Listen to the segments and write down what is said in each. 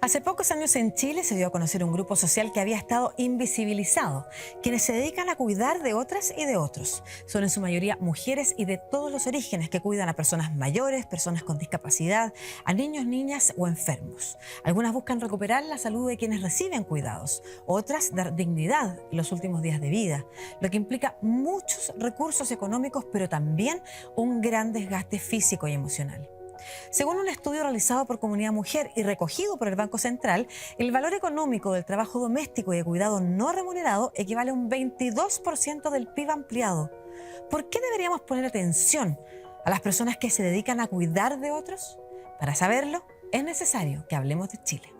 Hace pocos años en Chile se dio a conocer un grupo social que había estado invisibilizado, quienes se dedican a cuidar de otras y de otros. Son en su mayoría mujeres y de todos los orígenes que cuidan a personas mayores, personas con discapacidad, a niños, niñas o enfermos. Algunas buscan recuperar la salud de quienes reciben cuidados, otras dar dignidad en los últimos días de vida, lo que implica muchos recursos económicos, pero también un gran desgaste físico y emocional. Según un estudio realizado por Comunidad Mujer y recogido por el Banco Central, el valor económico del trabajo doméstico y de cuidado no remunerado equivale a un 22% del PIB ampliado. ¿Por qué deberíamos poner atención a las personas que se dedican a cuidar de otros? Para saberlo, es necesario que hablemos de Chile.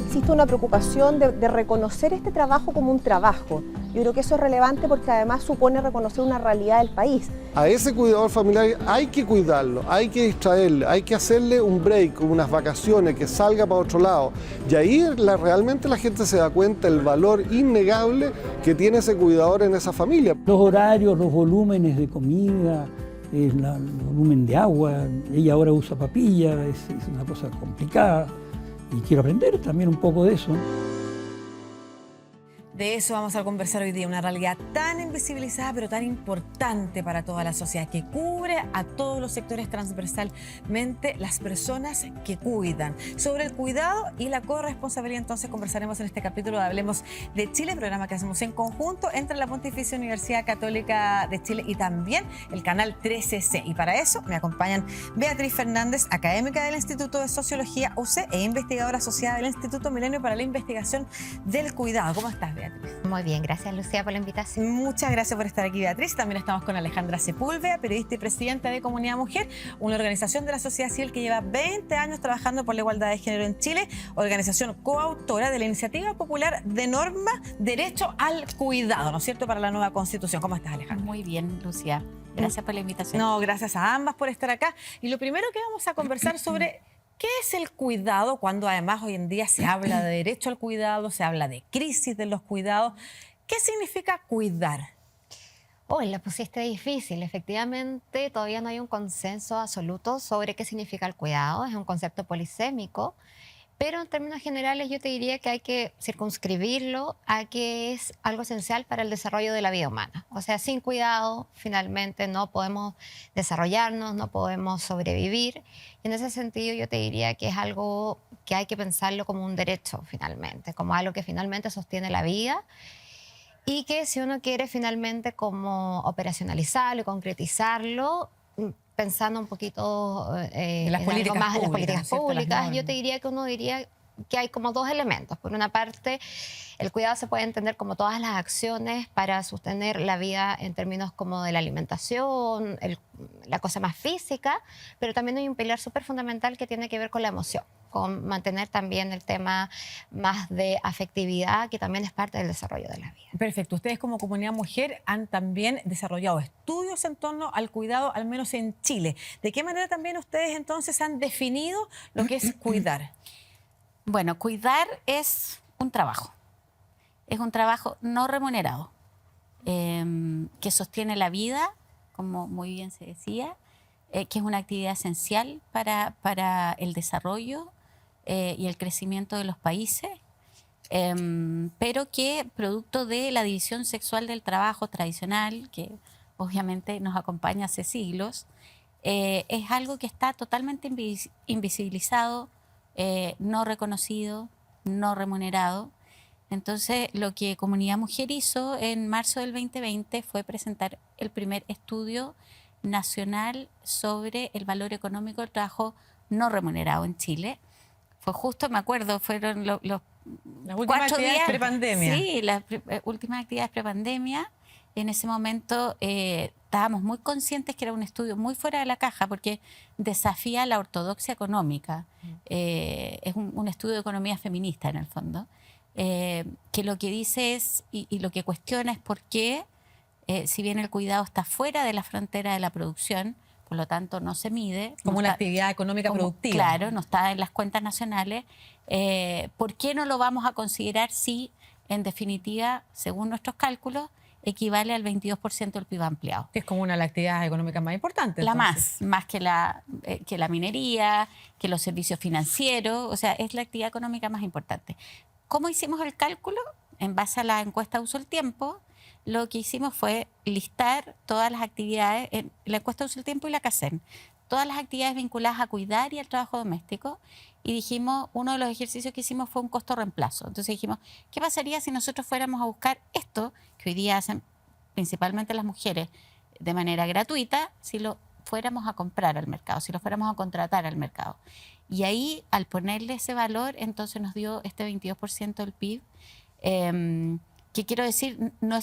Existe una preocupación de reconocer este trabajo como un trabajo. Yo creo que eso es relevante porque además supone reconocer una realidad del país. A ese cuidador familiar hay que cuidarlo, hay que distraerle, hay que hacerle un break, unas vacaciones, que salga para otro lado. Y ahí realmente la gente se da cuenta del valor innegable que tiene ese cuidador en esa familia. Los horarios, los volúmenes de comida, el volumen de agua. Ella ahora usa papilla, es una cosa complicada. Y quiero aprender también un poco de eso. De eso vamos a conversar hoy día, una realidad tan invisibilizada pero tan importante para toda la sociedad, que cubre a todos los sectores transversalmente, las personas que cuidan. Sobre el cuidado y la corresponsabilidad entonces conversaremos en este capítulo de Hablemos de Chile, programa que hacemos en conjunto entre la Pontificia Universidad Católica de Chile y también el canal 13C. Y para eso me acompañan Beatriz Fernández, académica del Instituto de Sociología UC e investigadora asociada del Instituto Milenio para la Investigación del Cuidado. ¿Cómo estás, Beatriz? Muy bien, gracias Lucía por la invitación. Muchas gracias por estar aquí, Beatriz. También estamos con Alejandra Sepúlveda, periodista y presidenta de Comunidad Mujer, una organización de la sociedad civil que lleva 20 años trabajando por la igualdad de género en Chile, organización coautora de la iniciativa popular de norma Derecho al Cuidado, ¿no es cierto?, para la nueva Constitución. ¿Cómo estás, Alejandra? Muy bien, Lucía. Gracias por la invitación. No, gracias a ambas por estar acá. Y lo primero que vamos a conversar sobre ¿qué es el cuidado? Cuando además hoy en día se habla de derecho al cuidado, se habla de crisis de los cuidados. ¿Qué significa cuidar? Hoy la pusiste difícil. Efectivamente, todavía no hay un consenso absoluto sobre qué significa el cuidado. Es un concepto polisémico, pero en términos generales yo te diría que hay que circunscribirlo a que es algo esencial para el desarrollo de la vida humana. O sea, sin cuidado, finalmente no podemos desarrollarnos, no podemos sobrevivir. Y en ese sentido yo te diría que es algo que hay que pensarlo como un derecho, finalmente, como algo que finalmente sostiene la vida y que si uno quiere finalmente como operacionalizarlo y concretizarlo, pensando un poquito En las políticas algo más en las públicas, políticas ¿no es cierto? Las públicas, yo normas. te diría que uno diría que hay como dos elementos. Por una parte, el cuidado se puede entender como todas las acciones para sostener la vida en términos como de la alimentación, la cosa más física, pero también hay un pilar súper fundamental que tiene que ver con la emoción, con mantener también el tema más de afectividad, que también es parte del desarrollo de la vida. Perfecto. Ustedes como Comunidad Mujer han también desarrollado estudios en torno al cuidado, al menos en Chile. ¿De qué manera también ustedes entonces han definido lo que es cuidar? Bueno, cuidar es un trabajo no remunerado, que sostiene la vida, como muy bien se decía, que es una actividad esencial para el desarrollo y el crecimiento de los países, pero que producto de la división sexual del trabajo tradicional, que obviamente nos acompaña hace siglos, es algo que está totalmente invisibilizado, no reconocido, no remunerado. Entonces, lo que Comunidad Mujer hizo en marzo del 2020 fue presentar el primer estudio nacional sobre el valor económico del trabajo no remunerado en Chile. Fue justo, me acuerdo, fueron los Las últimas 4 actividades días. prepandemia. Sí, las últimas actividades prepandemia. En ese momento estábamos muy conscientes que era un estudio muy fuera de la caja porque desafía la ortodoxia económica. Es un estudio de economía feminista en el fondo, que lo que dice es, y lo que cuestiona es por qué, si bien el cuidado está fuera de la frontera de la producción, por lo tanto no se mide. Como no una está, actividad económica productiva. Claro, no está en las cuentas nacionales. ¿Por qué no lo vamos a considerar si, en definitiva, según nuestros cálculos, equivale al 22% del PIB ampliado. Que es como una de las actividades económicas más importantes. La entonces. más que la minería, que los servicios financieros, o sea, es la actividad económica más importante. ¿Cómo hicimos el cálculo? En base a la encuesta Uso el Tiempo, lo que hicimos fue listar todas las actividades, en la encuesta Uso el Tiempo y la CACEN, todas las actividades vinculadas a cuidar y al trabajo doméstico, y dijimos, uno de los ejercicios que hicimos fue un costo reemplazo. Entonces dijimos, ¿qué pasaría si nosotros fuéramos a buscar esto, que hoy día hacen principalmente las mujeres de manera gratuita, si lo fuéramos a comprar al mercado, si lo fuéramos a contratar al mercado? Y ahí, al ponerle ese valor, entonces nos dio este 22% del PIB, que quiero decir, no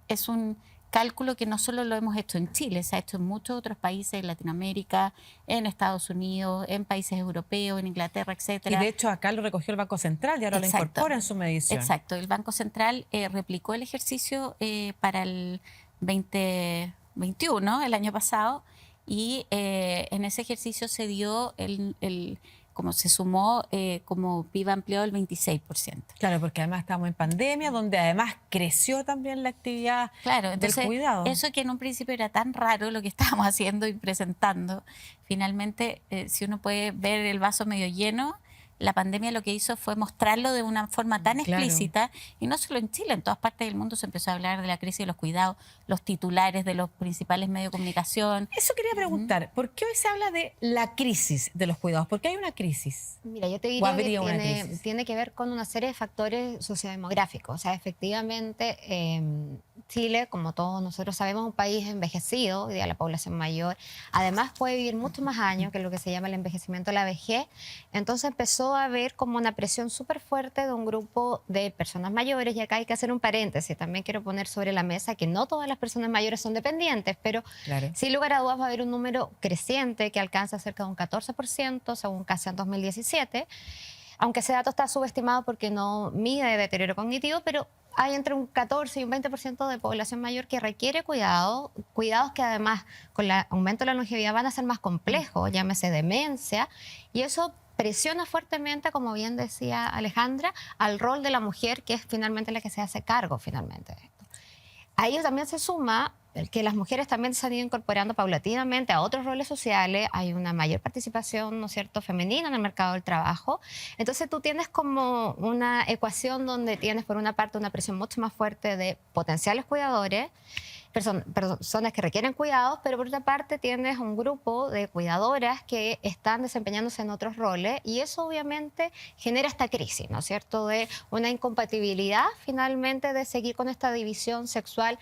es un cálculo que no solo lo hemos hecho en Chile, se ha hecho en muchos otros países, en Latinoamérica, en Estados Unidos, en países europeos, en Inglaterra, etcétera. Y de hecho acá lo recogió el Banco Central y ahora lo incorpora en su medición. Exacto, el Banco Central replicó el ejercicio para el 2021, el año pasado, y en ese ejercicio se dio como se sumó como PIB ampliado el 26%. Claro, porque además estamos en pandemia, donde además creció también la actividad Entonces, del cuidado. Eso que en un principio era tan raro lo que estábamos haciendo y presentando, finalmente, si uno puede ver el vaso medio lleno, la pandemia lo que hizo fue mostrarlo de una forma tan explícita, y no solo en Chile, en todas partes del mundo se empezó a hablar de la crisis de los cuidados, los titulares de los principales medios de comunicación. Eso quería preguntar, ¿por qué hoy se habla de la crisis de los cuidados? ¿Por qué hay una crisis? Mira, yo te ¿O diría habría una que crisis? tiene que ver con una serie de factores sociodemográficos. O sea, efectivamente, Chile, como todos nosotros sabemos, es un país envejecido, hoy día la población mayor. Además, puede vivir muchos más años, que es lo que se llama el envejecimiento de la vejez. Entonces empezó a haber como una presión súper fuerte de un grupo de personas mayores, y acá hay que hacer un paréntesis. También quiero poner sobre la mesa que no todas las personas mayores son dependientes, pero sin lugar a dudas va a haber un número creciente que alcanza cerca de un 14%, según CACEN 2017, aunque ese dato está subestimado porque no mide deterioro cognitivo, pero hay entre un 14 y un 20% de población mayor que requiere cuidados que además con el aumento de la longevidad van a ser más complejos, llámese demencia, y eso presiona fuertemente, como bien decía Alejandra, al rol de la mujer, que es finalmente la que se hace cargo finalmente de esto. A ello también se suma el que las mujeres también se han ido incorporando paulatinamente a otros roles sociales, hay una mayor participación, ¿no es cierto?, femenina en el mercado del trabajo. Entonces tú tienes como una ecuación donde tienes por una parte una presión mucho más fuerte de potenciales cuidadores, personas que requieren cuidados, pero por otra parte tienes un grupo de cuidadoras que están desempeñándose en otros roles, y eso obviamente genera esta crisis, ¿no es cierto?, de una incompatibilidad finalmente de seguir con esta división sexual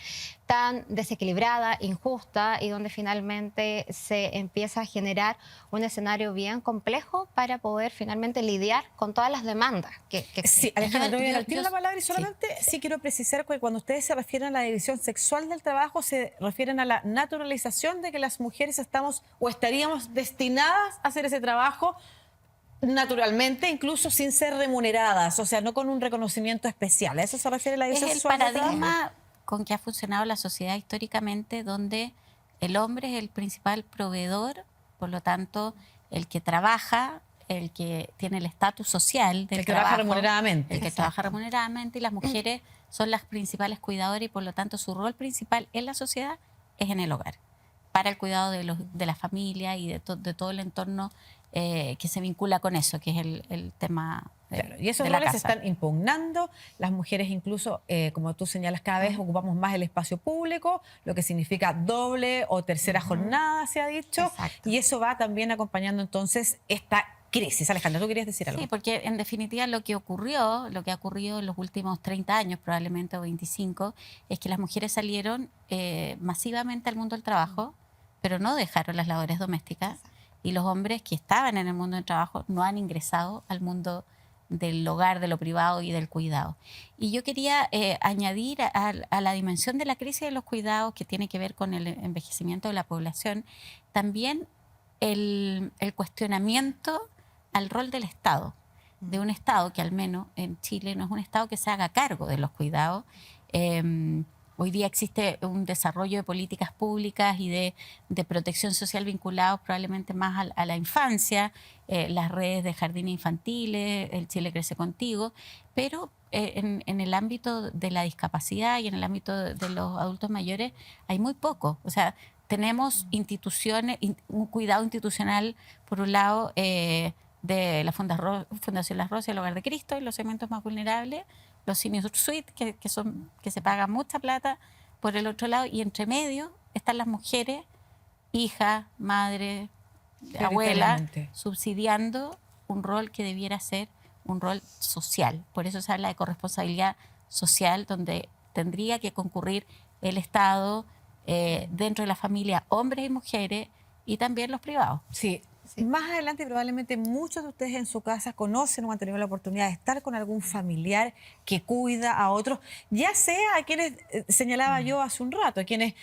tan desequilibrada, injusta, y donde finalmente se empieza a generar un escenario bien complejo para poder finalmente lidiar con todas las demandas que existen. Sí, Alejandra, te voy a dar tiro la palabra, y solamente sí quiero precisar que cuando ustedes se refieren a la división sexual del trabajo, se refieren a la naturalización de que las mujeres estamos o estaríamos destinadas a hacer ese trabajo naturalmente, incluso sin ser remuneradas, o sea, no con un reconocimiento especial. ¿A eso se refiere la división sexual del trabajo? Es el paradigma con que ha funcionado la sociedad históricamente, donde el hombre es el principal proveedor, por lo tanto, el que trabaja, el que tiene el estatus social del trabajo, trabaja remuneradamente. El que trabaja remuneradamente, y las mujeres son las principales cuidadoras, y por lo tanto su rol principal en la sociedad es en el hogar, para el cuidado de la familia y de todo el entorno que se vincula con eso, que es el tema Claro, y esos de la roles se casa. están impugnando. Las mujeres incluso, como tú señalas, cada vez ocupamos más el espacio público, lo que significa doble o tercera jornada, se ha dicho. Exacto. Y eso va también acompañando entonces esta crisis. Alejandra, ¿tú querías decir algo? Sí, porque en definitiva lo que ha ocurrido en los últimos 30 años, probablemente, o 25, es que las mujeres salieron masivamente al mundo del trabajo, pero no dejaron las labores domésticas, y los hombres que estaban en el mundo del trabajo no han ingresado al mundo del hogar, de lo privado y del cuidado. Y yo quería añadir a la dimensión de la crisis de los cuidados, que tiene que ver con el envejecimiento de la población, también el cuestionamiento al rol del Estado, de un Estado que al menos en Chile no es un Estado que se haga cargo de los cuidados, Hoy día existe un desarrollo de políticas públicas y de protección social vinculados probablemente más a la infancia, las redes de jardines infantiles, el Chile Crece Contigo, pero en el ámbito de la discapacidad y en el ámbito de los adultos mayores hay muy poco. O sea, tenemos instituciones, un cuidado institucional, por un lado, de la Fundación Las Rosas y el Hogar de Cristo, y los segmentos más vulnerables, los senior suite, que se paga mucha plata, por el otro lado, y entre medio están las mujeres, hijas, madres, abuelas, subsidiando un rol que debiera ser un rol social. Por eso se habla de corresponsabilidad social, donde tendría que concurrir el Estado, dentro de la familia, hombres y mujeres, y también los privados. Sí. Más adelante probablemente muchos de ustedes en su casa conocen o han tenido la oportunidad de estar con algún familiar que cuida a otros, ya sea a quienes señalaba yo hace un rato, a quienes,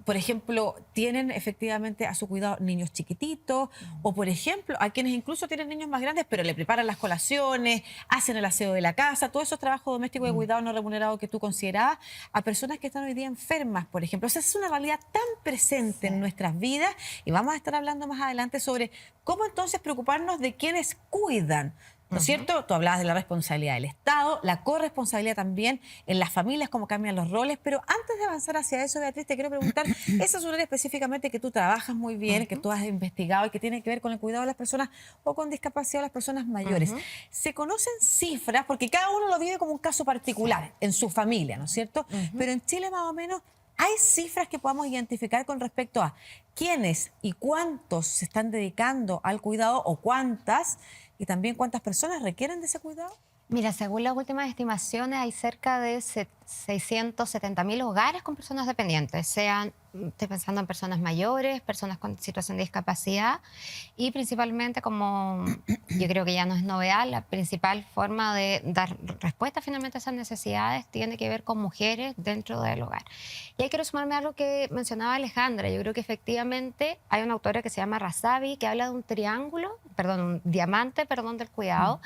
por ejemplo, tienen efectivamente a su cuidado niños chiquititos, o por ejemplo, a quienes incluso tienen niños más grandes, pero le preparan las colaciones, hacen el aseo de la casa, todos esos trabajos domésticos de cuidado no remunerado que tú considerabas, a personas que están hoy día enfermas, por ejemplo. O sea, es una realidad tan presente en nuestras vidas, y vamos a estar hablando más adelante sobre cómo entonces preocuparnos de quienes cuidan, ¿no es cierto? Tú hablabas de la responsabilidad del Estado, la corresponsabilidad también en las familias, cómo cambian los roles, pero antes de avanzar hacia eso, Beatriz, te quiero preguntar, esa es un área específicamente que tú trabajas muy bien, que tú has investigado y que tiene que ver con el cuidado de las personas o con discapacidad de las personas mayores. ¿Se conocen cifras? Porque cada uno lo vive como un caso particular en su familia, ¿no es cierto? Pero en Chile más o menos, ¿hay cifras que podamos identificar con respecto a quiénes y cuántos se están dedicando al cuidado, o cuántas, y también cuántas personas requieren de ese cuidado? Mira, según las últimas estimaciones, hay cerca de 670.000 hogares con personas dependientes, estoy pensando en personas mayores, personas con situación de discapacidad, y principalmente, como yo creo que ya no es novedad, la principal forma de dar respuesta finalmente a esas necesidades tiene que ver con mujeres dentro del hogar. Y ahí quiero sumarme a algo que mencionaba Alejandra. Yo creo que efectivamente hay una autora que se llama Razavi, que habla de un diamante del cuidado,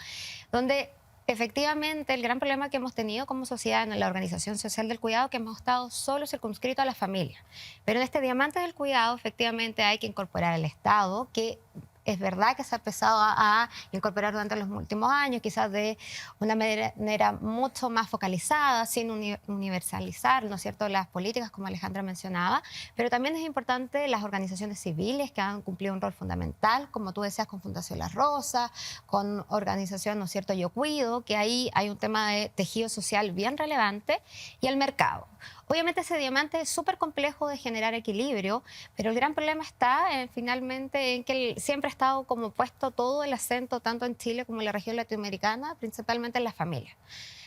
donde efectivamente el gran problema que hemos tenido como sociedad en la organización social del cuidado es que hemos estado solo circunscritos a la familia. Pero en este diamante del cuidado efectivamente hay que incorporar al Estado, que es verdad que se ha empezado a incorporar durante los últimos años, quizás de una manera mucho más focalizada, sin universalizar, ¿no es cierto?, las políticas, como Alejandra mencionaba, pero también es importante las organizaciones civiles que han cumplido un rol fundamental, como tú decías, con Fundación Las Rosas, con organización, ¿no es cierto?, Yo Cuido, que ahí hay un tema de tejido social bien relevante, y el mercado. Obviamente ese diamante es súper complejo de generar equilibrio, pero el gran problema está finalmente en que siempre ha estado como puesto todo el acento, tanto en Chile como en la región latinoamericana, principalmente en las familias.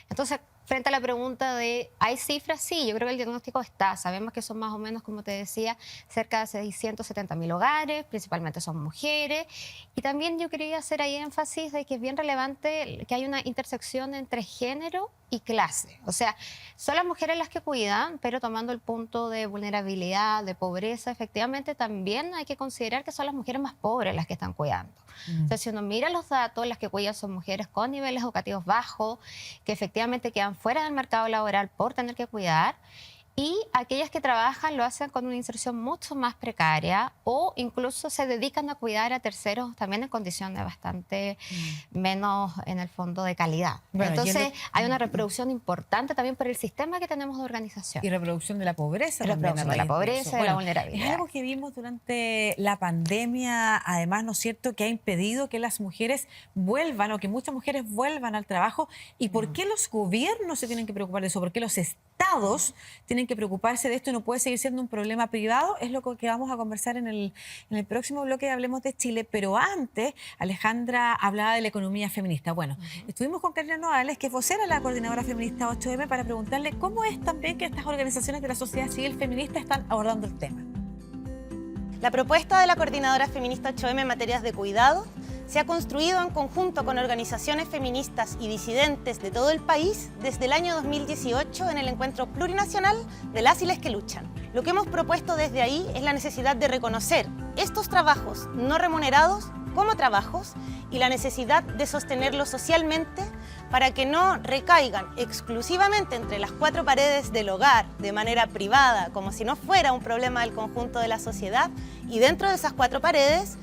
Entonces, frente a la pregunta de, ¿hay cifras? Sí, yo creo que el diagnóstico está. Sabemos que son más o menos, como te decía, cerca de 670.000 hogares, principalmente son mujeres. Y también yo quería hacer ahí énfasis de que es bien relevante que hay una intersección entre género y clase. O sea, son las mujeres las que cuidan, pero tomando el punto de vulnerabilidad, de pobreza, efectivamente también hay que considerar que son las mujeres más pobres las que están cuidando. Entonces, si uno mira los datos, las que cuidan son mujeres con niveles educativos bajos, que efectivamente quedan fuera del mercado laboral por tener que cuidar, y aquellas que trabajan lo hacen con una inserción mucho más precaria, o incluso se dedican a cuidar a terceros también en condiciones bastante menos, en el fondo, de calidad. Bueno, entonces hay una reproducción importante también por el sistema que tenemos de organización. Y reproducción de la pobreza. Reproducción de la pobreza, de la vulnerabilidad. Es algo que vimos durante la pandemia, además, ¿no es cierto?, que ha impedido que las mujeres vuelvan, o que muchas mujeres vuelvan al trabajo. ¿Y por qué los gobiernos se tienen que preocupar de eso? ¿Por qué los estados tienen que preocuparse de esto y no puede seguir siendo un problema privado? Es lo que vamos a conversar en el próximo bloque de Hablemos de Chile. Pero antes, Alejandra hablaba de la economía feminista. Bueno, estuvimos con Carolina Nogales, que es vocera de la Coordinadora Feminista 8M, para preguntarle cómo es también que estas organizaciones de la sociedad civil feminista están abordando el tema. La propuesta de la Coordinadora Feminista 8M en materias de cuidado se ha construido en conjunto con organizaciones feministas y disidentes de todo el país desde el año 2018 en el Encuentro Plurinacional de las y les que luchan. Lo que hemos propuesto desde ahí es la necesidad de reconocer estos trabajos no remunerados como trabajos y la necesidad de sostenerlos socialmente para que no recaigan exclusivamente entre las cuatro paredes del hogar, de manera privada, como si no fuera un problema del conjunto de la sociedad, y dentro de esas cuatro paredes,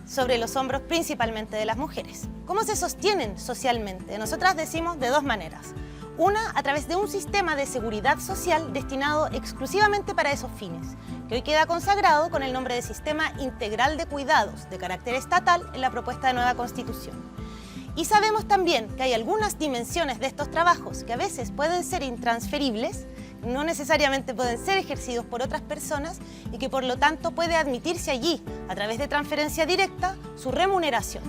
sobre los hombros principalmente de las mujeres. ¿Cómo se sostienen socialmente? Nosotras decimos de dos maneras. Una, a través de un sistema de seguridad social destinado exclusivamente para esos fines, que hoy queda consagrado con el nombre de Sistema Integral de Cuidados de carácter estatal en la propuesta de nueva Constitución. Y sabemos también que hay algunas dimensiones de estos trabajos que a veces pueden ser intransferibles, no necesariamente pueden ser ejercidos por otras personas y que por lo tanto puede admitirse allí, a través de transferencia directa, su remuneración.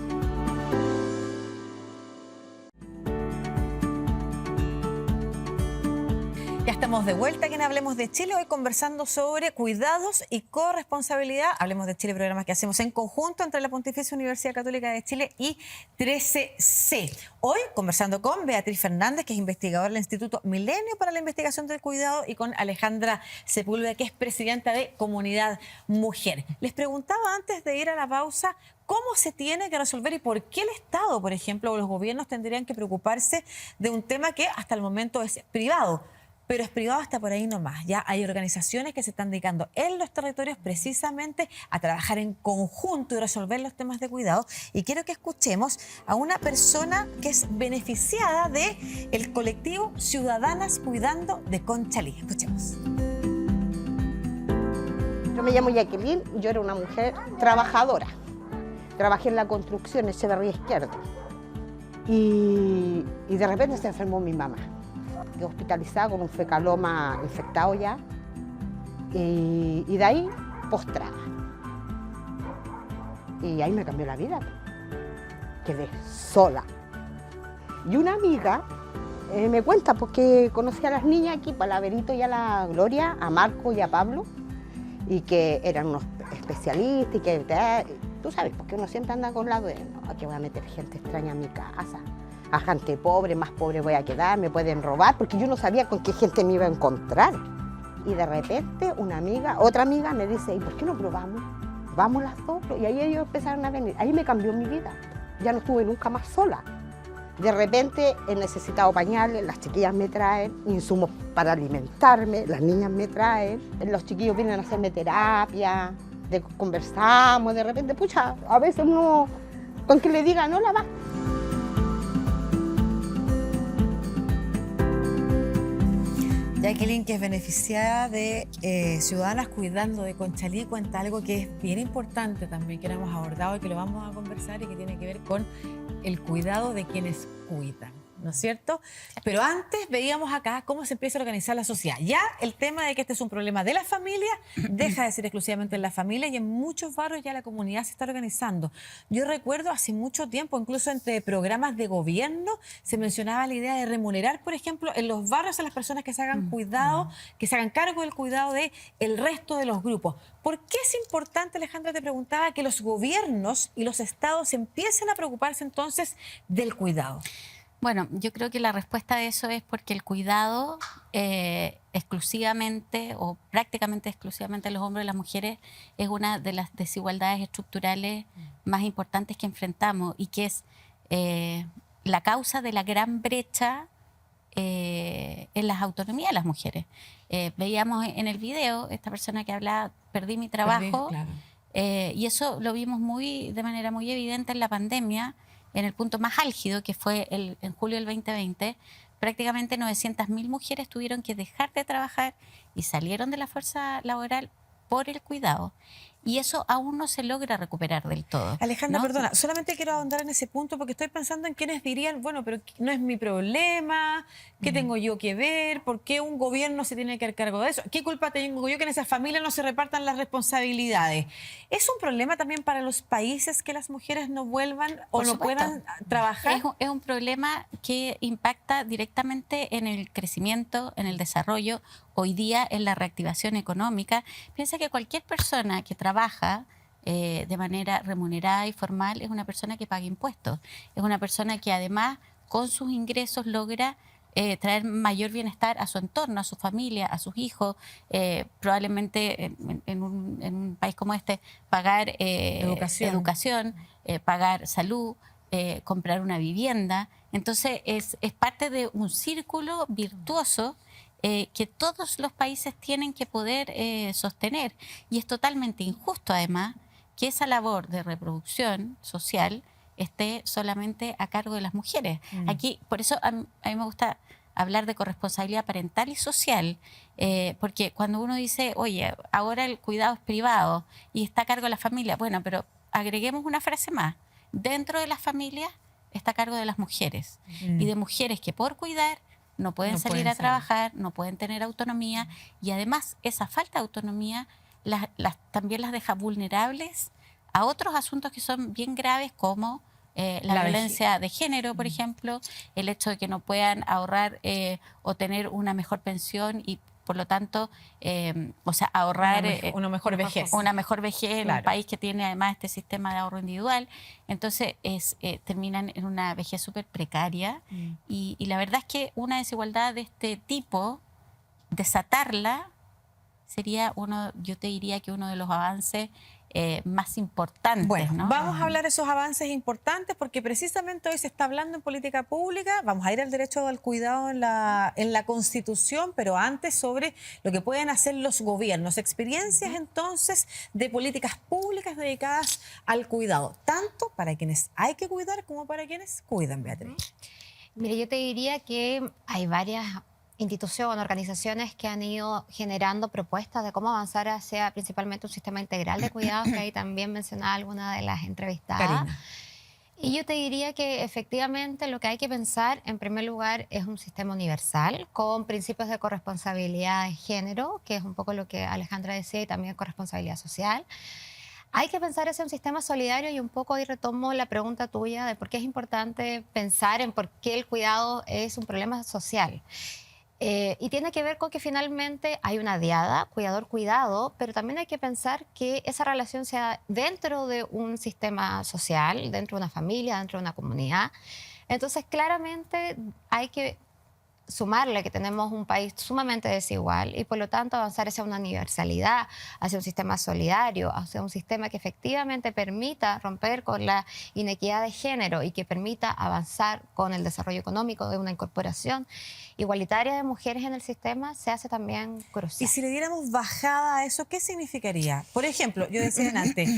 Ya estamos de vuelta aquí en Hablemos de Chile, hoy conversando sobre cuidados y corresponsabilidad. Hablemos de Chile, programas que hacemos en conjunto entre la Pontificia Universidad Católica de Chile y 13C. Hoy conversando con Beatriz Fernández, que es investigadora del Instituto Milenio para la Investigación del Cuidado, y con Alejandra Sepúlveda, que es presidenta de Comunidad Mujer. Les preguntaba antes de ir a la pausa, ¿cómo se tiene que resolver y por qué el Estado, por ejemplo, o los gobiernos tendrían que preocuparse de un tema que hasta el momento es privado? Pero es privado hasta por ahí nomás. Ya hay organizaciones que se están dedicando en los territorios precisamente a trabajar en conjunto y resolver los temas de cuidado. Y quiero que escuchemos a una persona que es beneficiada del colectivo Ciudadanas Cuidando de Conchalí. Escuchemos. Yo me llamo Jacqueline, yo era una mujer trabajadora. Trabajé en la construcción, Echeverría Izquierdo. Y de repente se enfermó mi mamá. Quedé hospitalizada con un fecaloma infectado ya, y de ahí postrada. Y ahí me cambió la vida. Quedé sola. Y una amiga me cuenta, porque conocí a las niñas aquí, a la Verito y a la Gloria, a Marco y a Pablo, y que eran unos especialistas, y que tú sabes, porque uno siempre anda con la duda, no, que voy a meter gente extraña a mi casa. A gente pobre, más pobre voy a quedar, me pueden robar, porque yo no sabía con qué gente me iba a encontrar. Y de repente otra amiga me dice, ¿y por qué no probamos? Vamos las dos. Y ahí ellos empezaron a venir. Ahí me cambió mi vida. Ya no estuve nunca más sola. De repente he necesitado pañales, las chiquillas me traen, insumos para alimentarme, las niñas me traen, los chiquillos vienen a hacerme terapia, conversamos, de repente, pucha, a veces uno, con que le diga, no la va. Jacqueline, que es beneficiada de Ciudadanas Cuidando de Conchalí, cuenta algo que es bien importante también, que no hemos abordado y que lo vamos a conversar, y que tiene que ver con el cuidado de quienes cuidan, ¿no es cierto? Pero antes veíamos acá cómo se empieza a organizar la sociedad. Ya el tema de que este es un problema de la familia deja de ser exclusivamente en la familia, y en muchos barrios ya la comunidad se está organizando. Yo recuerdo hace mucho tiempo, incluso entre programas de gobierno, se mencionaba la idea de remunerar, por ejemplo, en los barrios a las personas que se hagan cuidado, que se hagan cargo del cuidado de el resto de los grupos. ¿Por qué es importante, Alejandra, te preguntaba, que los gobiernos y los estados empiecen a preocuparse entonces del cuidado? Bueno, yo creo que la respuesta de eso es porque el cuidado exclusivamente o prácticamente exclusivamente de los hombres y las mujeres es una de las desigualdades estructurales más importantes que enfrentamos, y que es la causa de la gran brecha en las autonomías de las mujeres. Veíamos en el video esta persona que hablaba, perdí mi trabajo, claro. Y eso lo vimos de manera muy evidente en la pandemia, en el punto más álgido, que fue en julio del 2020, prácticamente 900.000 mujeres tuvieron que dejar de trabajar y salieron de la fuerza laboral por el cuidado. Y eso aún no se logra recuperar del todo. Alejandra, ¿no? perdona, solamente quiero ahondar en ese punto porque estoy pensando en quienes dirían, bueno, pero no es mi problema, ¿qué tengo yo que ver? ¿Por qué un gobierno se tiene que hacer cargo de eso? ¿Qué culpa tengo yo que en esas familias no se repartan las responsabilidades? ¿Es un problema también para los países que las mujeres no vuelvan o no puedan trabajar? Es un problema que impacta directamente en el crecimiento, en el desarrollo, hoy día en la reactivación económica. Piensa que cualquier persona que trabaja de manera remunerada y formal es una persona que paga impuestos, es una persona que además con sus ingresos logra traer mayor bienestar a su entorno, a su familia, a sus hijos, probablemente en un país como este pagar educación, pagar salud, comprar una vivienda. Entonces es parte de un círculo virtuoso que todos los países tienen que poder sostener. Y es totalmente injusto, además, que esa labor de reproducción social esté solamente a cargo de las mujeres. Aquí, por eso a mí me gusta hablar de corresponsabilidad parental y social, porque cuando uno dice, oye, ahora el cuidado es privado y está a cargo de la familia, bueno, pero agreguemos una frase más. Dentro de las familias está a cargo de las mujeres y de mujeres que por cuidar no pueden salir a trabajar, no pueden tener autonomía y además esa falta de autonomía también las deja vulnerables a otros asuntos que son bien graves como la violencia de género, por ejemplo, el hecho de que no puedan ahorrar o tener una mejor pensión y por lo tanto, ahorrar una mejor vejez. Una mejor vejez en un país que tiene además este sistema de ahorro individual. Entonces, terminan en una vejez súper precaria. Y la verdad es que una desigualdad de este tipo, desatarla, sería yo te diría que uno de los avances más importantes. Bueno, ¿no? vamos a hablar de esos avances importantes porque precisamente hoy se está hablando en política pública. Vamos a ir al derecho al cuidado en la Constitución, pero antes sobre lo que pueden hacer los gobiernos. Experiencias entonces de políticas públicas dedicadas al cuidado, tanto para quienes hay que cuidar como para quienes cuidan, Beatriz. Mire, yo te diría que hay varias instituciones, organizaciones que han ido generando propuestas de cómo avanzar hacia principalmente un sistema integral de cuidados, que ahí también mencionaba alguna de las entrevistadas. Karina. Y yo te diría que efectivamente lo que hay que pensar en primer lugar es un sistema universal con principios de corresponsabilidad de género, que es un poco lo que Alejandra decía, y también corresponsabilidad social. Hay que pensar ese un sistema solidario y un poco ahí retomo la pregunta tuya de por qué es importante pensar en por qué el cuidado es un problema social. Y tiene que ver con que finalmente hay una diada, cuidador-cuidado, pero también hay que pensar que esa relación sea dentro de un sistema social, dentro de una familia, dentro de una comunidad. Entonces, claramente hay que sumarle que tenemos un país sumamente desigual y por lo tanto avanzar hacia una universalidad, hacia un sistema solidario, hacia un sistema que efectivamente permita romper con la inequidad de género y que permita avanzar con el desarrollo económico de una incorporación igualitaria de mujeres en el sistema, se hace también crucial. Y si le diéramos bajada a eso, ¿qué significaría? Por ejemplo, yo decía antes,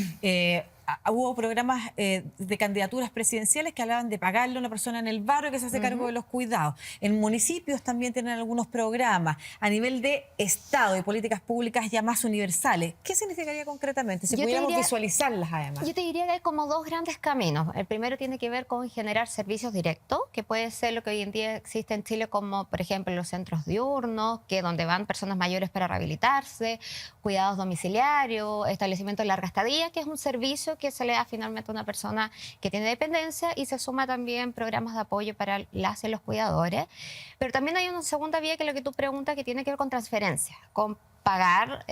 hubo programas de candidaturas presidenciales que hablaban de pagarle a una persona en el barrio que se hace cargo de los cuidados. En municipios también tienen algunos programas. A nivel de Estado y políticas públicas ya más universales, ¿qué significaría concretamente? Si pudiéramos visualizarlas además. Yo te diría que hay como dos grandes caminos. El primero tiene que ver con generar servicios directos, que puede ser lo que hoy en día existe en Chile como, por ejemplo, los centros diurnos, que donde van personas mayores para rehabilitarse, cuidados domiciliarios, establecimiento de larga estadía, que es un servicio que se le da finalmente a una persona que tiene dependencia y se suma también programas de apoyo para las y los cuidadores. Pero también hay una segunda vía que es lo que tú preguntas, que tiene que ver con transferencia, con pagar.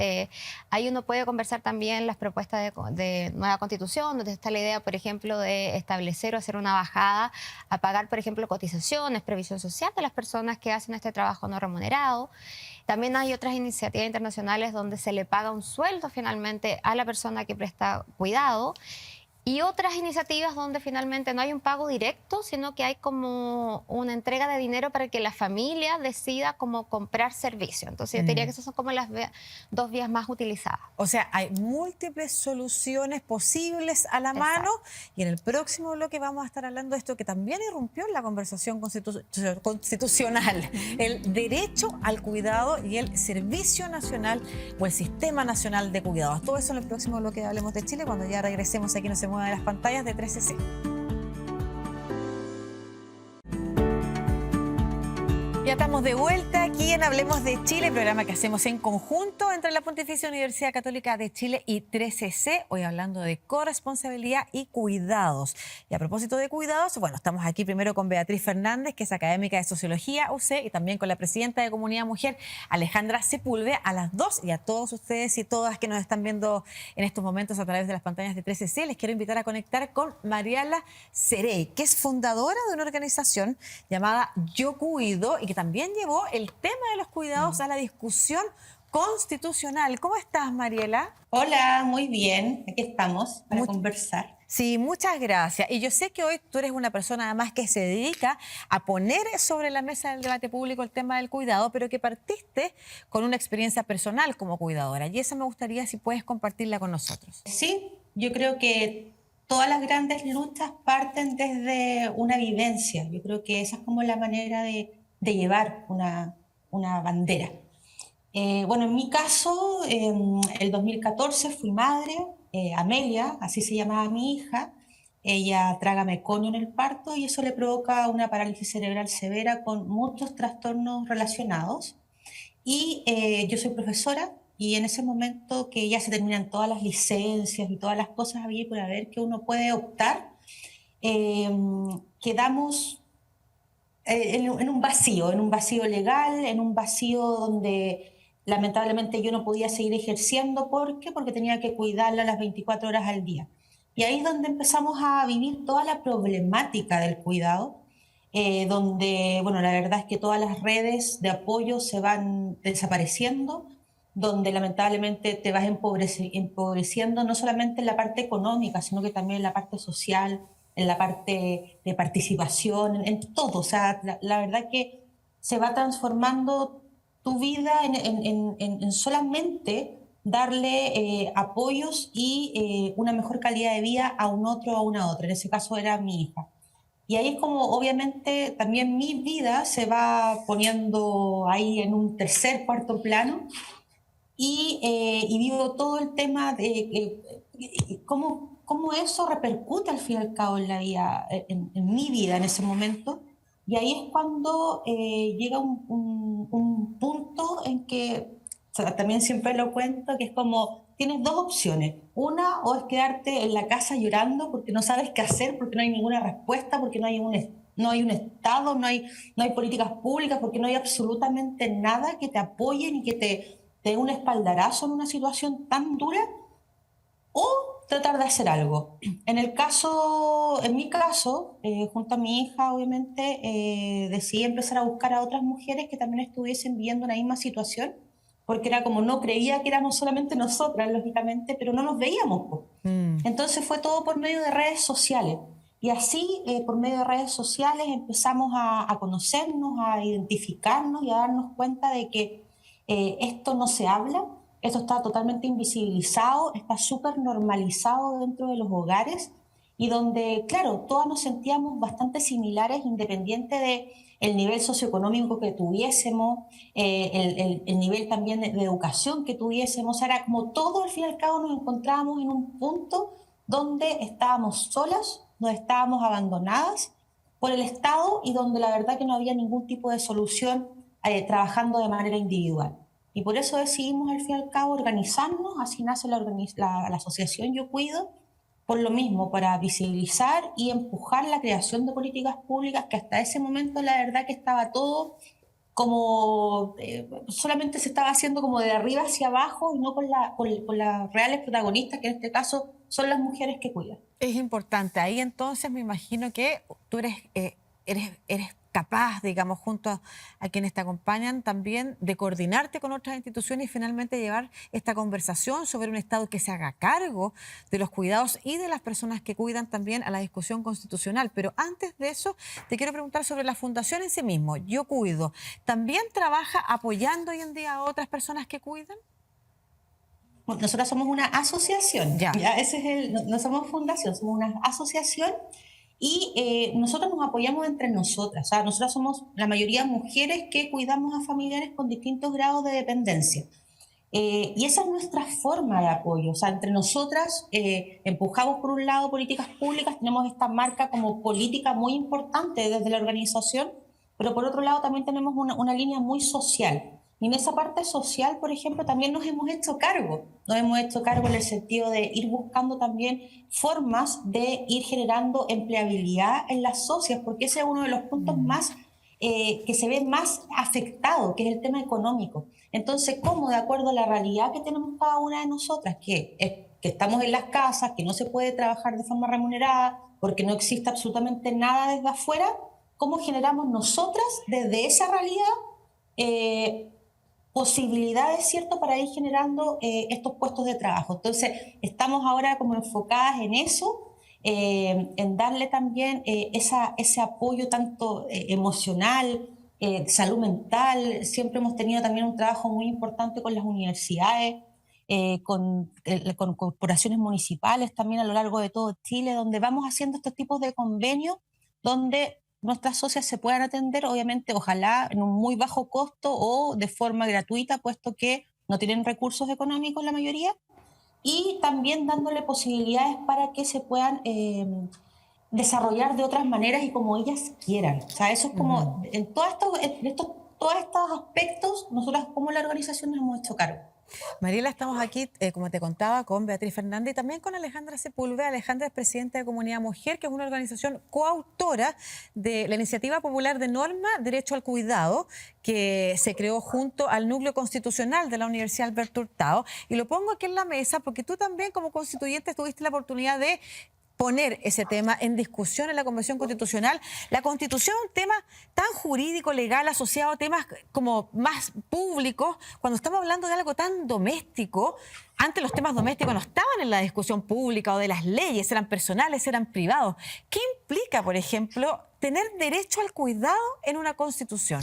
Ahí uno puede conversar también las propuestas de nueva constitución, donde está la idea, por ejemplo, de establecer o hacer una bajada a pagar, por ejemplo, cotizaciones, previsión social de las personas que hacen este trabajo no remunerado. También hay otras iniciativas internacionales donde se le paga un sueldo finalmente a la persona que presta cuidado. Y otras iniciativas donde finalmente no hay un pago directo, sino que hay como una entrega de dinero para que la familia decida cómo comprar servicio. Entonces yo diría que esas son como las dos vías más utilizadas. O sea, hay múltiples soluciones posibles a la mano y en el próximo bloque vamos a estar hablando de esto que también irrumpió en la conversación constitucional, el derecho al cuidado y el Servicio Nacional o el Sistema Nacional de Cuidados. Todo eso en el próximo bloque de Hablemos de Chile, cuando ya regresemos aquí, no se muevan de las pantallas de 13C. Ya estamos de vuelta aquí en Hablemos de Chile, programa que hacemos en conjunto entre la Pontificia Universidad Católica de Chile y 13C, hoy hablando de corresponsabilidad y cuidados. Y a propósito de cuidados, bueno, estamos aquí primero con Beatriz Fernández, que es académica de Sociología UC, y también con la presidenta de Comunidad Mujer, Alejandra Sepúlveda, a las dos, y a todos ustedes y todas que nos están viendo en estos momentos a través de las pantallas de 13C, les quiero invitar a conectar con Mariela Cerey, que es fundadora de una organización llamada Yo Cuido y que también llevó el tema de los cuidados a la discusión constitucional. ¿Cómo estás, Mariela? Hola, muy bien. Aquí estamos para conversar. Sí, muchas gracias. Y yo sé que hoy tú eres una persona además que se dedica a poner sobre la mesa del debate público el tema del cuidado, pero que partiste con una experiencia personal como cuidadora. Y esa me gustaría si puedes compartirla con nosotros. Sí, yo creo que todas las grandes luchas parten desde una vivencia. Yo creo que esa es como la manera de llevar una bandera. Bueno, en mi caso, el 2014 fui madre, Amelia, así se llamaba mi hija. Ella traga meconio en el parto y eso le provoca una parálisis cerebral severa con muchos trastornos relacionados. Y yo soy profesora y en ese momento que ya se terminan todas las licencias y todas las cosas había y por haber que uno puede optar, quedamos en un vacío legal, en un vacío donde lamentablemente yo no podía seguir ejerciendo. ¿Por qué? Porque tenía que cuidarla las 24 horas al día. Y ahí es donde empezamos a vivir toda la problemática del cuidado, donde, bueno, la verdad es que todas las redes de apoyo se van desapareciendo, donde lamentablemente te vas empobreciendo no solamente en la parte económica, sino que también en la parte social, en la parte de participación, en todo. O sea, la verdad que se va transformando tu vida en solamente darle apoyos y una mejor calidad de vida a un otro o a una otra. En ese caso era mi hija. Y ahí es como obviamente también mi vida se va poniendo ahí en un tercer, cuarto plano y vivo todo el tema de cómo eso repercute al fin y al cabo en la vida, en mi vida en ese momento. Y ahí es cuando llega un punto en que, o sea, también siempre lo cuento, que es como, tienes dos opciones. Una, o es quedarte en la casa llorando porque no sabes qué hacer, porque no hay ninguna respuesta, porque no hay un Estado, no hay políticas públicas, porque no hay absolutamente nada que te apoye ni que te dé un espaldarazo en una situación tan dura, o tratar de hacer algo. En mi caso, junto a mi hija, obviamente, decidí empezar a buscar a otras mujeres que también estuviesen viviendo una misma situación, porque era como, no creía que éramos solamente nosotras, lógicamente, pero no nos veíamos, po. Entonces fue todo por medio de redes sociales. Y así, por medio de redes sociales, empezamos a conocernos, a identificarnos y a darnos cuenta de que esto no se habla. Esto está totalmente invisibilizado, está súper normalizado dentro de los hogares y donde, claro, todas nos sentíamos bastante similares independiente del nivel socioeconómico que tuviésemos, el nivel también de educación que tuviésemos. Era como todo, al fin y al cabo, nos encontrábamos en un punto donde estábamos solas, donde estábamos abandonadas por el Estado y donde la verdad que no había ningún tipo de solución trabajando de manera individual. Y por eso decidimos al fin y al cabo organizarnos, así nace la asociación Yo Cuido, por lo mismo, para visibilizar y empujar la creación de políticas públicas que hasta ese momento la verdad que estaba todo como, solamente se estaba haciendo como de arriba hacia abajo y no con las reales protagonistas, que en este caso son las mujeres que cuidan. Es importante. Ahí entonces me imagino que tú eres capaz, digamos, junto a quienes te acompañan también, de coordinarte con otras instituciones y finalmente llevar esta conversación sobre un Estado que se haga cargo de los cuidados y de las personas que cuidan también a la discusión constitucional. Pero antes de eso, te quiero preguntar sobre la fundación en sí mismo. Yo Cuido, ¿también trabaja apoyando hoy en día a otras personas que cuidan? Bueno, nosotras somos una asociación, ya ese es no somos fundación, somos una asociación. Y nosotros nos apoyamos entre nosotras. O sea, nosotras somos la mayoría mujeres que cuidamos a familiares con distintos grados de dependencia. Y esa es nuestra forma de apoyo. O sea, entre nosotras empujamos por un lado políticas públicas, tenemos esta marca como política muy importante desde la organización, pero por otro lado también tenemos una línea muy social. Y en esa parte social, por ejemplo, también nos hemos hecho cargo. Nos hemos hecho cargo en el sentido de ir buscando también formas de ir generando empleabilidad en las socias, porque ese es uno de los puntos más que se ve más afectado, que es el tema económico. Entonces, ¿cómo, de acuerdo a la realidad que tenemos cada una de nosotras, que estamos en las casas, que no se puede trabajar de forma remunerada, porque no existe absolutamente nada desde afuera, cómo generamos nosotras desde esa realidad posibilidades, ¿cierto?, para ir generando estos puestos de trabajo? Entonces, estamos ahora como enfocadas en eso, en darle también ese apoyo tanto emocional, salud mental. Siempre hemos tenido también un trabajo muy importante con las universidades, con corporaciones municipales también a lo largo de todo Chile, donde vamos haciendo estos tipos de convenios donde nuestras socias se puedan atender, obviamente, ojalá en un muy bajo costo o de forma gratuita, puesto que no tienen recursos económicos la mayoría, y también dándole posibilidades para que se puedan desarrollar de otras maneras y como ellas quieran. O sea, eso es como, en todos estos aspectos, nosotras como la organización nos hemos hecho cargo. Mariela, estamos aquí, como te contaba, con Beatriz Fernández y también con Alejandra Sepúlveda. Alejandra es presidenta de Comunidad Mujer, que es una organización coautora de la Iniciativa Popular de Norma Derecho al Cuidado, que se creó junto al Núcleo Constitucional de la Universidad Alberto Hurtado. Y lo pongo aquí en la mesa porque tú también, como constituyente, tuviste la oportunidad de poner ese tema en discusión en la Convención Constitucional. La Constitución es un tema tan jurídico, legal, asociado a temas como más públicos. Cuando estamos hablando de algo tan doméstico, antes los temas domésticos no estaban en la discusión pública o de las leyes, eran personales, eran privados. ¿Qué implica, por ejemplo, tener derecho al cuidado en una Constitución?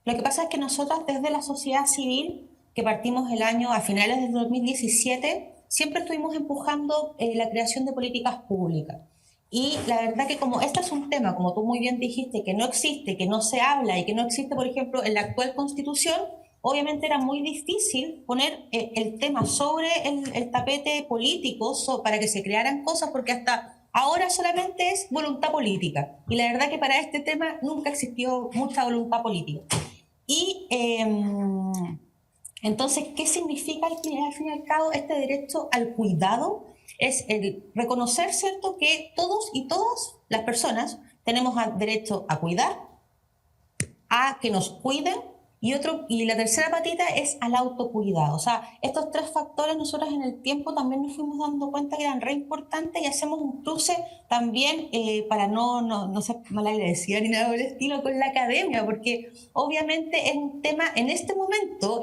Lo que pasa es que nosotras desde la sociedad civil, que partimos el año a finales del 2017, siempre estuvimos empujando la creación de políticas públicas. Y la verdad que como este es un tema, como tú muy bien dijiste, que no existe, que no se habla y que no existe, por ejemplo, en la actual Constitución, obviamente era muy difícil poner el tema sobre el tapete político para que se crearan cosas, porque hasta ahora solamente es voluntad política. Y la verdad que para este tema nunca existió mucha voluntad política. Y entonces, ¿qué significa al fin y al cabo este derecho al cuidado? Es el reconocer, ¿cierto?, que todos y todas las personas tenemos derecho a cuidar, a que nos cuiden, y la tercera patita es al autocuidado. O sea, estos tres factores nosotros en el tiempo también nos fuimos dando cuenta que eran re importantes, y hacemos un cruce también para no ser malagradecida ni nada del estilo con la academia, porque obviamente es un tema en este momento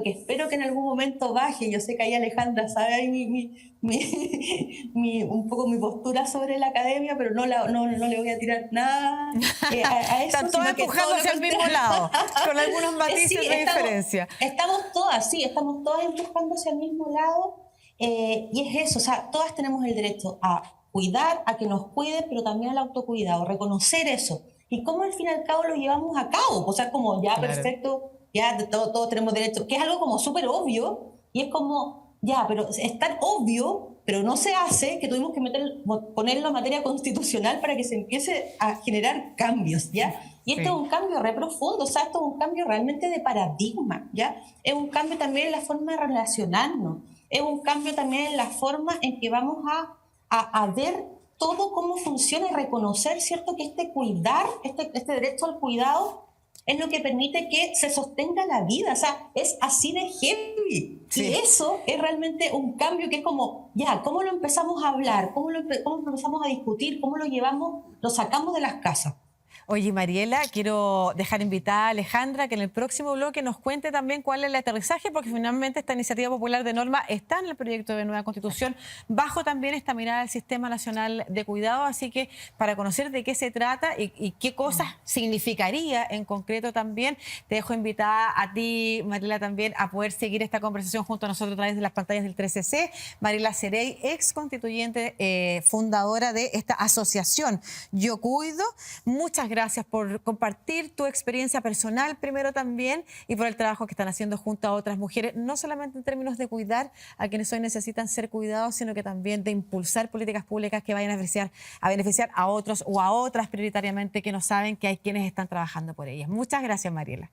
que espero que en algún momento baje. Yo sé que ahí Alejandra sabe ahí un poco mi postura sobre la academia, pero no le voy a tirar nada a eso. Están todas empujando hacia el mismo lado, con algunos matices de diferencia. Estamos todas empujando hacia el mismo lado, y es eso, o sea, todas tenemos el derecho a cuidar, a que nos cuiden, pero también al autocuidado, reconocer eso. Y cómo al fin y al cabo lo llevamos a cabo, o sea, como ya, claro, perfecto, ya todos tenemos derecho, que es algo como súper obvio, y es como, ya, pero es tan obvio, pero no se hace, que tuvimos que ponerlo en materia constitucional para que se empiece a generar cambios, ¿ya? Y esto es un cambio re profundo, o sea, esto es un cambio realmente de paradigma, ¿ya? Es un cambio también en la forma de relacionarnos, es un cambio también en la forma en que vamos a ver todo cómo funciona y reconocer, ¿cierto?, que este derecho al cuidado es lo que permite que se sostenga la vida. O sea, es así de heavy. Sí. Y eso es realmente un cambio que es como, ya, ¿cómo lo empezamos a hablar? ¿Cómo lo empezamos a discutir? ¿Cómo lo sacamos de las casas? Oye, Mariela, quiero dejar invitada a Alejandra que en el próximo bloque nos cuente también cuál es el aterrizaje, porque finalmente esta iniciativa popular de norma está en el proyecto de nueva Constitución, bajo también esta mirada del Sistema Nacional de Cuidado. Así que para conocer de qué se trata y qué cosas significaría en concreto también, te dejo invitada a ti, Mariela, también a poder seguir esta conversación junto a nosotros a través de las pantallas del 13C. Mariela Cerey, ex constituyente, fundadora de esta asociación Yo Cuido. Muchas gracias por compartir tu experiencia personal primero también, y por el trabajo que están haciendo junto a otras mujeres, no solamente en términos de cuidar a quienes hoy necesitan ser cuidados, sino que también de impulsar políticas públicas que vayan a beneficiar a otros o a otras prioritariamente, que no saben que hay quienes están trabajando por ellas. Muchas gracias, Mariela.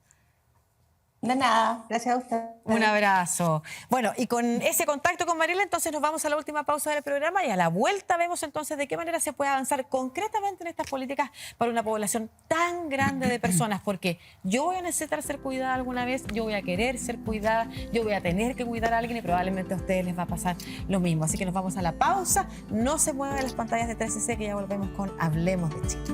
De nada, gracias a usted. Un abrazo. Bueno, y con ese contacto con Mariela, entonces nos vamos a la última pausa del programa, y a la vuelta vemos entonces de qué manera se puede avanzar concretamente en estas políticas para una población tan grande de personas, porque yo voy a necesitar ser cuidada alguna vez, yo voy a querer ser cuidada, yo voy a tener que cuidar a alguien, y probablemente a ustedes les va a pasar lo mismo. Así que nos vamos a la pausa, no se muevan de las pantallas de 13C, que ya volvemos con Hablemos de Chile.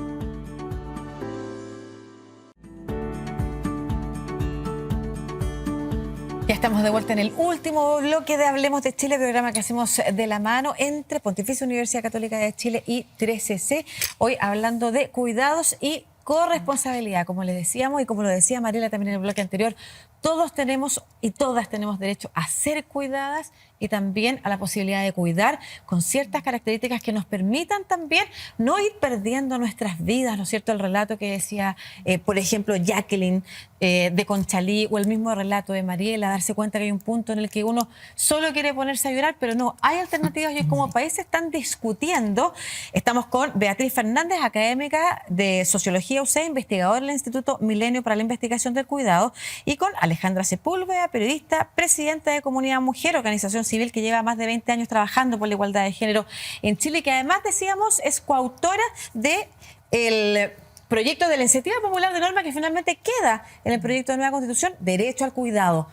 Ya estamos de vuelta en el último bloque de Hablemos de Chile, programa que hacemos de la mano entre Pontificia Universidad Católica de Chile y 13C. Hoy hablando de cuidados y corresponsabilidad, como les decíamos y como lo decía Mariela también en el bloque anterior, todos tenemos y todas tenemos derecho a ser cuidadas y también a la posibilidad de cuidar con ciertas características que nos permitan también no ir perdiendo nuestras vidas, ¿no es cierto? El relato que decía, por ejemplo, Jacqueline de Conchalí, o el mismo relato de Mariela, darse cuenta que hay un punto en el que uno solo quiere ponerse a llorar, pero no, hay alternativas y hoy como país se están discutiendo. Estamos con Beatriz Fernández, académica de Sociología UC, investigadora del Instituto Milenio para la Investigación del Cuidado, y con Alejandra Sepúlveda, periodista, presidenta de Comunidad Mujer, organización civil que lleva más de 20 años trabajando por la igualdad de género en Chile y que además, decíamos, es coautora del proyecto de la iniciativa popular de norma que finalmente queda en el proyecto de nueva constitución, Derecho al Cuidado.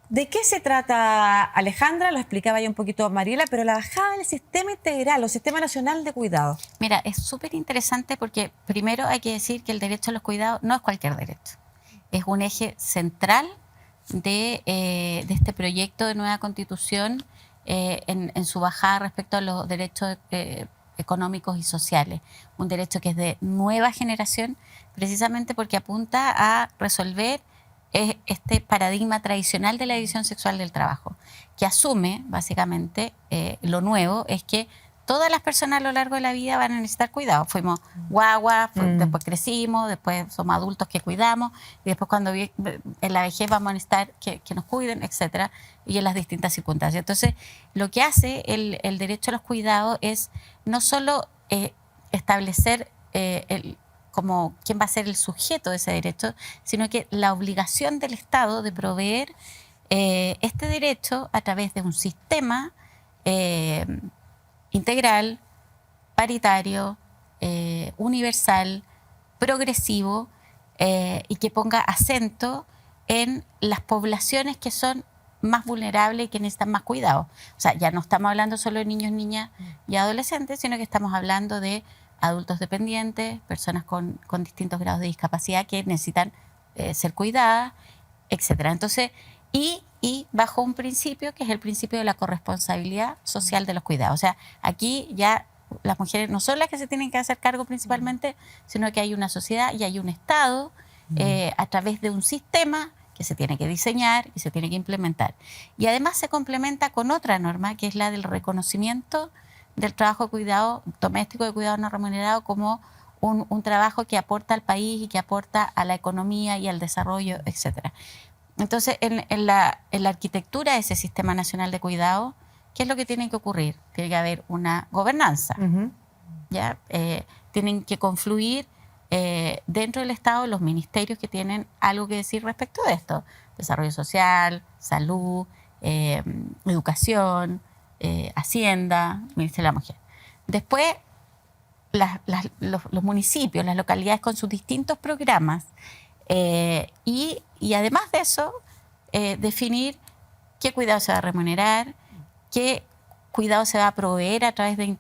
¿De qué se trata, Alejandra? Lo explicaba ya un poquito Mariela, pero la bajada del sistema integral o sistema nacional de cuidado. Mira, es súper interesante porque primero hay que decir que el derecho a los cuidados no es cualquier derecho. Es un eje central de este proyecto de nueva constitución en su bajada respecto a los derechos económicos y sociales. Un derecho que es de nueva generación, precisamente porque apunta a resolver este paradigma tradicional de la división sexual del trabajo, que asume, básicamente, lo nuevo es que todas las personas a lo largo de la vida van a necesitar cuidado. Fuimos guagua, después crecimos, después somos adultos que cuidamos, y después cuando en la vejez vamos a necesitar que nos cuiden, etcétera, y en las distintas circunstancias. Entonces, lo que hace el derecho a los cuidados es no solo establecer como quién va a ser el sujeto de ese derecho, sino que la obligación del Estado de proveer este derecho a través de un sistema integral, paritario, universal, progresivo y que ponga acento en las poblaciones que son más vulnerables y que necesitan más cuidado. O sea, ya no estamos hablando solo de niños, niñas y adolescentes, sino que estamos hablando de adultos dependientes, personas con distintos grados de discapacidad que necesitan ser cuidadas, etcétera. Entonces, y bajo un principio que es el principio de la corresponsabilidad social de los cuidados. O sea, aquí ya las mujeres no son las que se tienen que hacer cargo principalmente, sino que hay una sociedad y hay un Estado a través de un sistema que se tiene que diseñar y se tiene que implementar. Y además se complementa con otra norma, que es la del reconocimiento del trabajo de cuidado doméstico, de cuidado no remunerado, como un trabajo que aporta al país y que aporta a la economía y al desarrollo, etcétera. Entonces, en la arquitectura de ese Sistema Nacional de Cuidado, ¿qué es lo que tiene que ocurrir? Tiene que haber una gobernanza. ¿Ya? Tienen que confluir dentro del Estado los ministerios que tienen algo que decir respecto de esto. Desarrollo social, salud, educación, Hacienda, Ministerio de la Mujer. Después, los municipios, las localidades con sus distintos programas y además de eso, definir qué cuidado se va a remunerar, qué cuidado se va a proveer a través de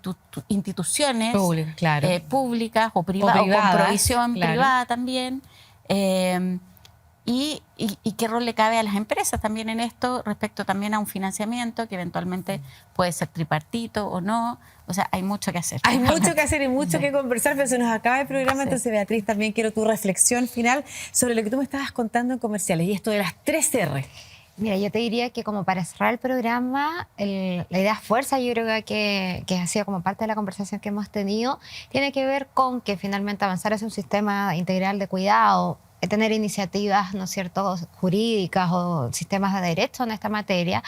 instituciones públicas o privadas, o con provisión privada también, y qué rol le cabe a las empresas también en esto respecto también a un financiamiento que eventualmente puede ser tripartito o no. O sea, hay mucho que hacer. Hay mucho que hacer y mucho que conversar, pero se nos acaba el programa. Entonces, Beatriz, también quiero tu reflexión final sobre lo que tú me estabas contando en comerciales y esto de las 3 R. Mira, yo te diría que como para cerrar el programa, la idea fuerza, yo creo que ha sido como parte de la conversación que hemos tenido, tiene que ver con que finalmente avanzar hacia un sistema integral de cuidado, tener iniciativas, ¿no es cierto?, jurídicas o sistemas de derecho en esta materia,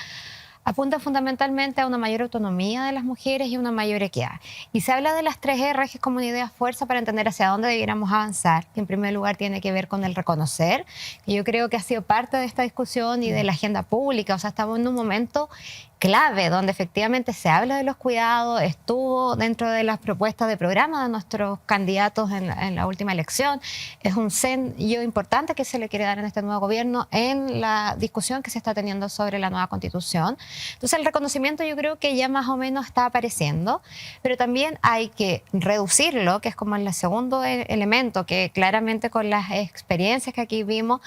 apunta fundamentalmente a una mayor autonomía de las mujeres y una mayor equidad. Y se habla de las 3 R, que es como una idea fuerza para entender hacia dónde debiéramos avanzar, que en primer lugar tiene que ver con el reconocer, que yo creo que ha sido parte de esta discusión y de la agenda pública. O sea, estamos en un momento clave donde efectivamente se habla de los cuidados, estuvo dentro de las propuestas de programa de nuestros candidatos en la última elección. Es un sello importante que se le quiere dar en este nuevo gobierno en la discusión que se está teniendo sobre la nueva constitución. Entonces el reconocimiento yo creo que ya más o menos está apareciendo, pero también hay que reducirlo, que es como el segundo elemento que claramente con las experiencias que aquí vimos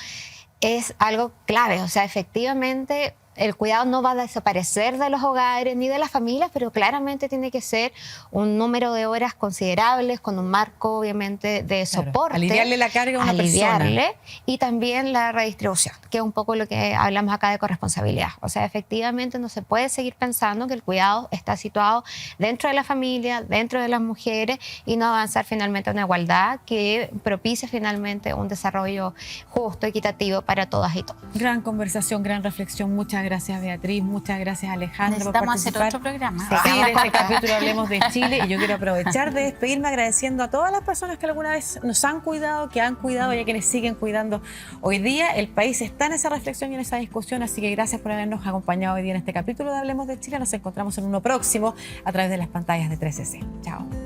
es algo clave. O sea, efectivamente el cuidado no va a desaparecer de los hogares ni de las familias, pero claramente tiene que ser un número de horas considerables, con un marco obviamente de soporte. Aliviarle la carga a una persona. Y también la redistribución, que es un poco lo que hablamos acá de corresponsabilidad. O sea, efectivamente no se puede seguir pensando que el cuidado está situado dentro de la familia, dentro de las mujeres, y no avanzar finalmente a una igualdad que propicie finalmente un desarrollo justo, equitativo para todas y todos. Gran conversación, gran reflexión. Muchas gracias, Beatriz. Muchas gracias, Alejandra, por Necesitamos participar. hacer otro programa. Sí. Sí, de este capítulo Hablemos de Chile, y yo quiero aprovechar de despedirme agradeciendo a todas las personas que alguna vez nos han cuidado, que han cuidado y a quienes siguen cuidando hoy día. El país está en esa reflexión y en esa discusión, así que gracias por habernos acompañado hoy día en este capítulo de Hablemos de Chile. Nos encontramos en uno próximo a través de las pantallas de 3CC. Chao.